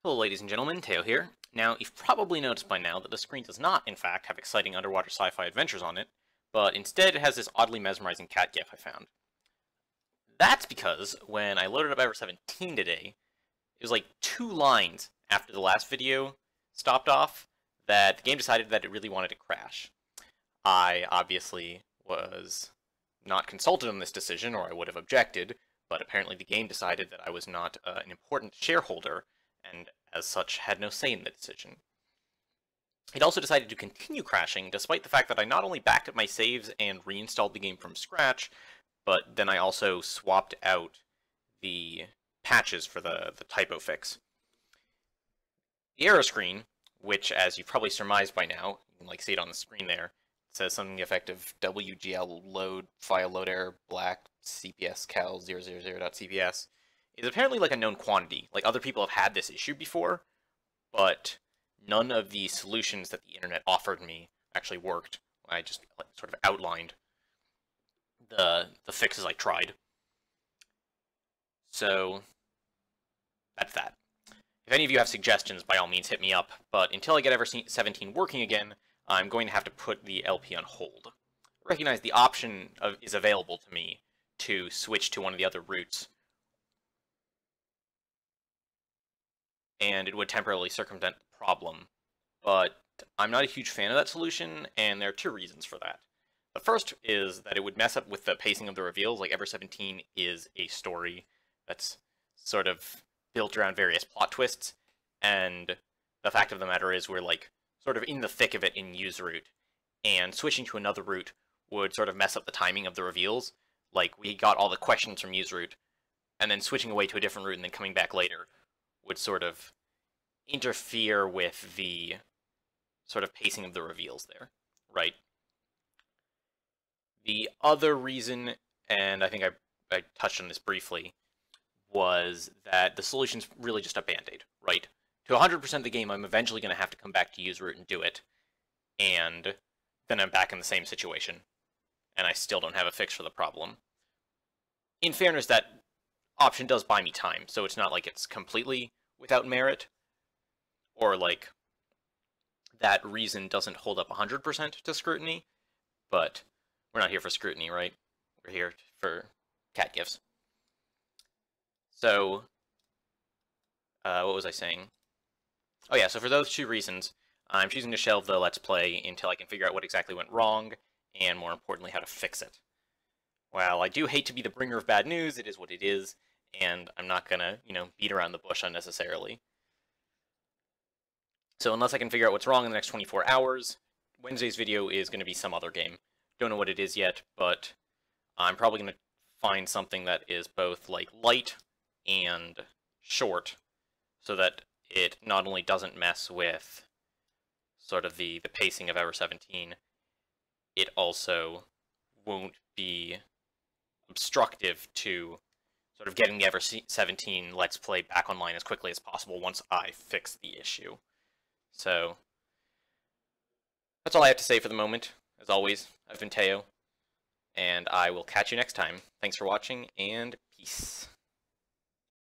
Hello ladies and gentlemen, Teo here. Now, you've probably noticed by now that the screen does not, in fact, have exciting underwater sci-fi adventures on it, but instead it has this oddly mesmerizing cat gif I found. That's because when I loaded up Ever17 today, it was like 2 lines after the last video stopped off that the game decided that it really wanted to crash. I obviously was not consulted on this decision, or I would have objected, but apparently the game decided that I was not an important shareholder, and as such had no say in the decision. It also decided to continue crashing, despite the fact that I not only backed up my saves and reinstalled the game from scratch, but then I also swapped out the patches for the typo fix. The error screen, which as you've probably surmised by now, you can see it on the screen there, says something to the effect of WGL load file load error black CPS cal 000.cps, is apparently a known quantity. Other people have had this issue before, but none of the solutions that the internet offered me actually worked. I just sort of outlined the fixes I tried. So that's that. If any of you have suggestions, by all means hit me up, but until I get Ever17 working again, I'm going to have to put the LP on hold. Recognize the option is available to me to switch to one of the other routes, and it would temporarily circumvent the problem, but I'm not a huge fan of that solution, and there are 2 reasons for that. The first is that it would mess up with the pacing of the reveals. Ever17 is a story that's sort of built around various plot twists, and the fact of the matter is we're sort of in the thick of it in use route, and switching to another route would sort of mess up the timing of the reveals. We got all the questions from use route, and then switching away to a different route and then coming back later would sort of interfere with the sort of pacing of the reveals there, right? The other reason, and I think I touched on this briefly, was that the solution's really just a band-aid, right? To 100% of the game, I'm eventually going to have to come back to use route and do it, and then I'm back in the same situation, and I still don't have a fix for the problem. In fairness, that option does buy me time, so it's not like it's completely without merit, or that reason doesn't hold up 100% to scrutiny, but we're not here for scrutiny, right? We're here for cat gifs. So, what was I saying? Oh yeah, so for those 2 reasons, I'm choosing to shelve the Let's Play until I can figure out what exactly went wrong, and more importantly, how to fix it. While I do hate to be the bringer of bad news, it is what it is, and I'm not gonna, beat around the bush unnecessarily. So unless I can figure out what's wrong in the next 24 hours, Wednesday's video is going to be some other game. Don't know what it is yet, but I'm probably going to find something that is both light and short, so that it not only doesn't mess with sort of the pacing of Ever17, it also won't be obstructive to sort of getting the Ever17 Let's Play back online as quickly as possible once I fix the issue. So, that's all I have to say for the moment. As always, I've been Teo, and I will catch you next time. Thanks for watching, and peace.